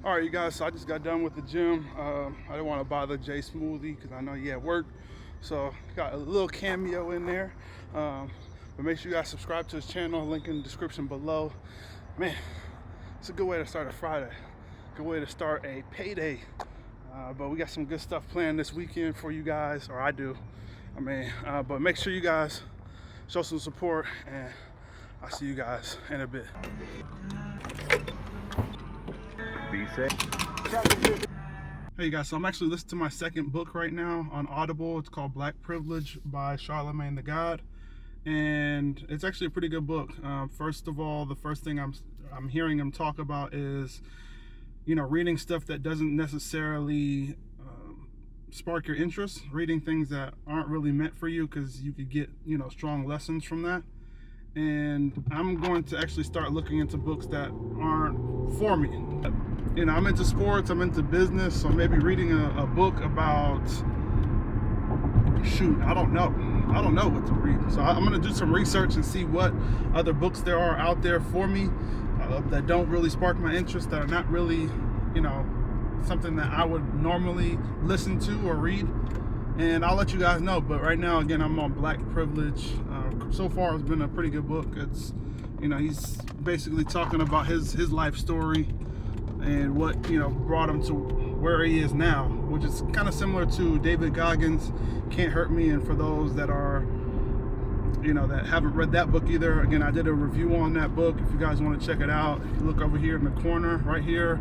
All right, you guys, so I just got done with the gym. I didn't want to bother Jay Smoothie because I know he at work. So got a little cameo in there. But make sure you guys subscribe to his channel, link in the description below. Man, it's a good way to start a Friday. Good way to start a payday. But we got some good stuff planned this weekend for you guys, or I do. But make sure you guys show some support, and I'll see you guys in a bit. Be safe. Hey you guys, so I'm actually listening to my second book right now on Audible. It's called Black Privilege by Charlemagne the God, and it's actually a pretty good book. First of all, the first thing I'm hearing him talk about is, reading stuff that doesn't necessarily spark your interest, reading things that aren't really meant for you, because you could get strong lessons from that. And I'm going to actually start looking into books that aren't for me. I'm into sports, I'm into business, so maybe reading a book about, I don't know what to read. So I'm going to do some research and see what other books there are out there for me that don't really spark my interest, that are not really, something that I would normally listen to or read. And I'll let you guys know. But right now, again, I'm on Black Privilege. So far, it's been a pretty good book. It's, he's basically talking about his life story and what, brought him to where he is now, which is kind of similar to David Goggins' Can't Hurt Me. And for those that are, that haven't read that book either, again, I did a review on that book. If you guys want to check it out, if you look over here in the corner right here,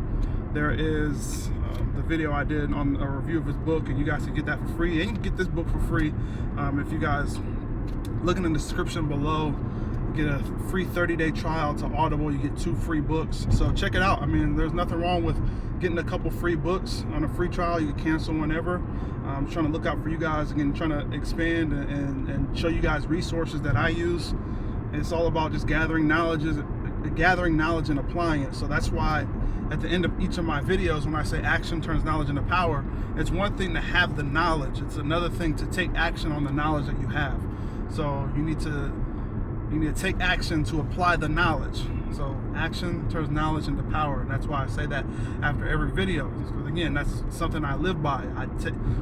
there is the video I did on a review of his book, and you guys can get that for free. And you can get this book for free if you guys look in the description below. Get a free 30-day trial to Audible. You get 2 free books, so check it out. There's nothing wrong with getting a couple free books on a free trial. You can cancel whenever. I'm trying to look out for you guys, again, trying to expand and show you guys resources that I use. It's all about just gathering knowledge and applying it. So that's why at the end of each of my videos, when I say action turns knowledge into power, it's one thing to have the knowledge, it's another thing to take action on the knowledge that you have. So you need to take action to apply the knowledge. So action turns knowledge into power, and that's why I say that after every video. Because again, that's something I live by.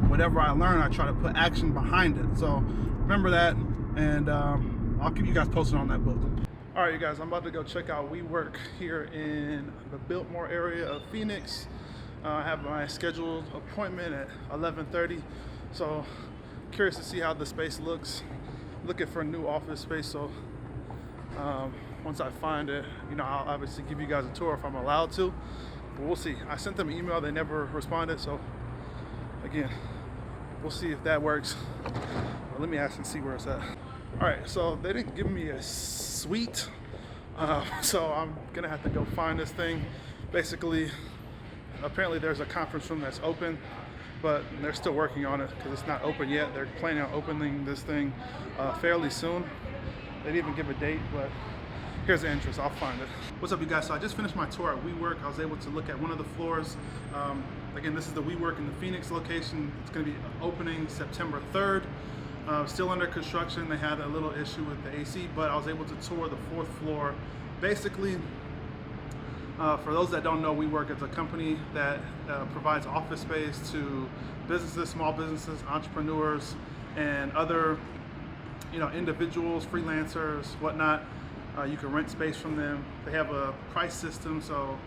Whatever I learn, I try to put action behind it. So remember that, and I'll keep you guys posted on that book. All right, you guys, I'm about to go check out WeWork here in the Biltmore area of Phoenix. I have my scheduled appointment at 11:30, so curious to see how the space looks. Looking for a new office space, so once I find it, I'll obviously give you guys a tour if I'm allowed to, but we'll see. I sent them an email, they never responded, so again, we'll see if that works. But let me ask and see where it's at. All right, so they didn't give me a suite, so I'm gonna have to go find this thing. Basically, apparently there's a conference room that's open, but they're still working on it because it's not open yet. They're planning on opening this thing fairly soon. They didn't even give a date, but here's the entrance. I'll find it. What's up, you guys? So I just finished my tour at WeWork. I was able to look at one of the floors. Again, this is the WeWork in the Phoenix location. It's going to be opening September 3rd. Still under construction. They had a little issue with the AC, but I was able to tour the 4th floor. Basically, for those that don't know, WeWork is a company that provides office space to businesses, small businesses, entrepreneurs, and other individuals, freelancers, whatnot. You can rent space from them. They have a price system, so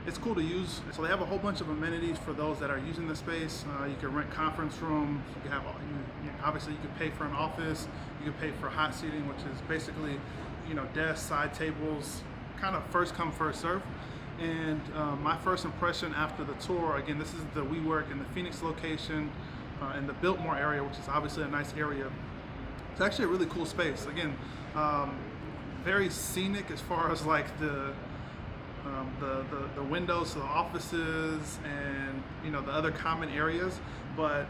it's cool to use. So they have a whole bunch of amenities for those that are using the space. You can rent conference rooms. You can have, obviously you can pay for an office. You can pay for hot seating, which is basically, desks, side tables, kind of first come, first serve. And my first impression after the tour, again, this is the WeWork in the Phoenix location in the Biltmore area, which is obviously a nice area. It's actually a really cool space. Again, very scenic as far as like the windows to the offices and the other common areas. But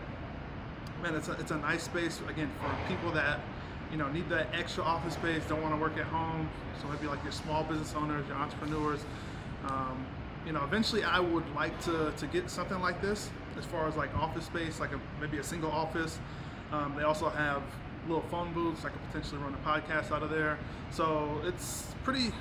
man, it's a nice space, again, for people that need that extra office space, don't want to work at home. So maybe like your small business owners, your entrepreneurs. Eventually I would like to get something like this as far as like office space, like maybe a single office. They also have little phone booths. I could potentially run a podcast out of there. So it's pretty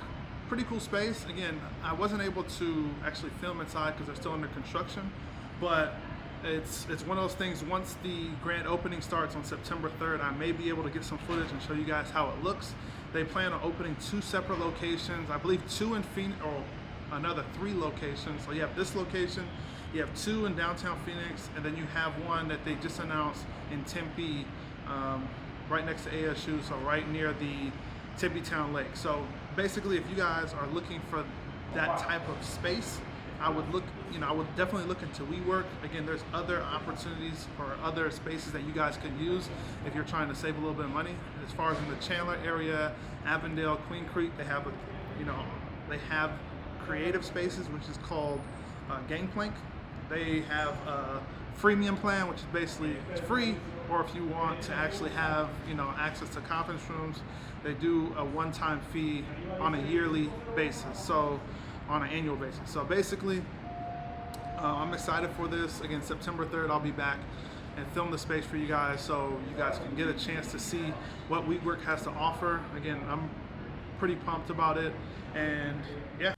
pretty cool space. Again, I wasn't able to actually film inside because they're still under construction, but it's one of those things. Once the grand opening starts on September 3rd, I may be able to get some footage and show you guys how it looks. They plan on opening 2 separate locations, I believe 2 in Phoenix, or another 3 locations. So you have this location, you have 2 in downtown Phoenix, and then you have one that they just announced in Tempe, right next to ASU, so right near the Tempe Town Lake. So basically, if you guys are looking for that type of space, I would definitely look into WeWork. Again, there's other opportunities or other spaces that you guys could use if you're trying to save a little bit of money. As far as in the Chandler area, Avondale, Queen Creek, they have creative spaces, which is called Gangplank. They have a freemium plan, which is basically it's free, or if you want to actually have access to conference rooms, they do a one-time fee on a yearly basis, so on an annual basis. So basically, I'm excited for this. Again, September 3rd, I'll be back and film the space for you guys, so you guys can get a chance to see what WeWork has to offer. Again, I'm pretty pumped about it, and yeah.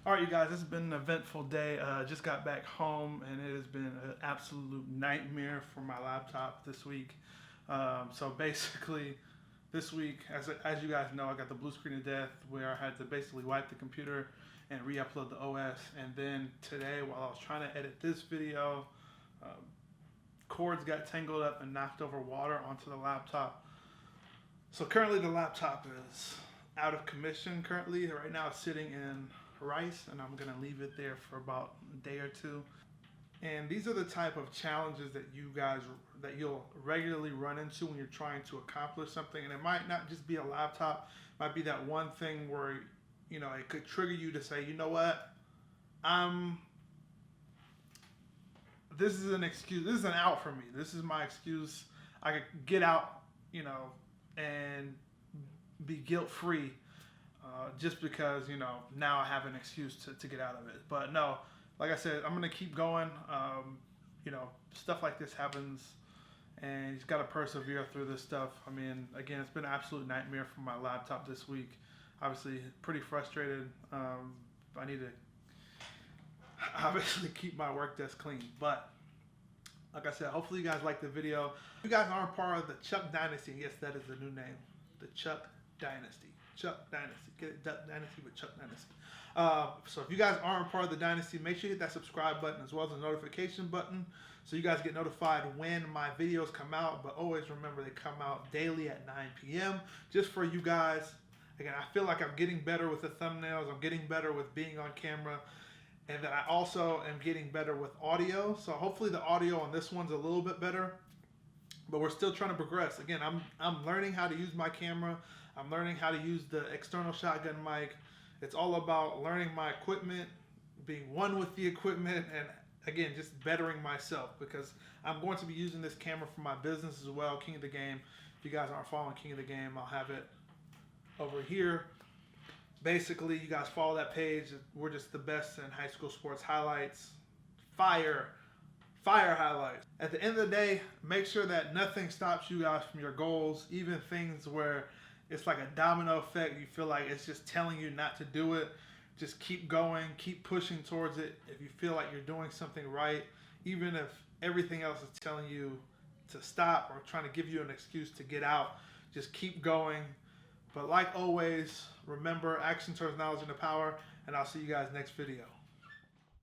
All right, you guys, this has been an eventful day. Just got back home, and it has been an absolute nightmare for my laptop this week. So basically, this week, as you guys know, I got the blue screen of death where I had to basically wipe the computer and re-upload the OS. And then today, while I was trying to edit this video, cords got tangled up and knocked over water onto the laptop. So currently the laptop is out of commission currently. Right now it's sitting in rice, and I'm gonna leave it there for about a day or 2. And these are the type of challenges that you'll regularly run into when you're trying to accomplish something. And it might not just be a laptop, it might be that one thing where it could trigger you to say, you know what, this is an excuse, this is an out for me, this is my excuse. I could get out, and be guilt-free, just because now I have an excuse to get out of it. But no, like I said, I'm gonna keep going. Stuff like this happens, and you just gotta persevere through this stuff. I mean, again, it's been an absolute nightmare for my laptop this week. Obviously, pretty frustrated. I need to obviously keep my work desk clean. But like I said, hopefully you guys like the video. If you guys aren't part of the Chuck Dynasty, yes, that is the new name, the Chuck Dynasty. Chuck Dynasty. Get it? Duck Dynasty with Chuck Dynasty. So if you guys aren't part of the Dynasty, make sure you hit that subscribe button as well as the notification button so you guys get notified when my videos come out. But always remember, they come out daily at 9 p.m. just for you guys. Again, I feel like I'm getting better with the thumbnails. I'm getting better with being on camera. And then I also am getting better with audio. So hopefully the audio on this one's a little bit better. But we're still trying to progress. Again, I'm learning how to use my camera. I'm learning how to use the external shotgun mic. It's all about learning my equipment, being one with the equipment, and again, just bettering myself, because I'm going to be using this camera for my business as well, King of the Game. If you guys aren't following King of the Game, I'll have it over here. Basically, you guys follow that page. We're just the best in high school sports highlights. Fire highlights. At the end of the day, make sure that nothing stops you guys from your goals, even things where it's like a domino effect. You feel like it's just telling you not to do it. Just keep going, keep pushing towards it. If you feel like you're doing something right, even if everything else is telling you to stop or trying to give you an excuse to get out, just keep going. But like always, remember, action turns knowledge into power, and I'll see you guys next video.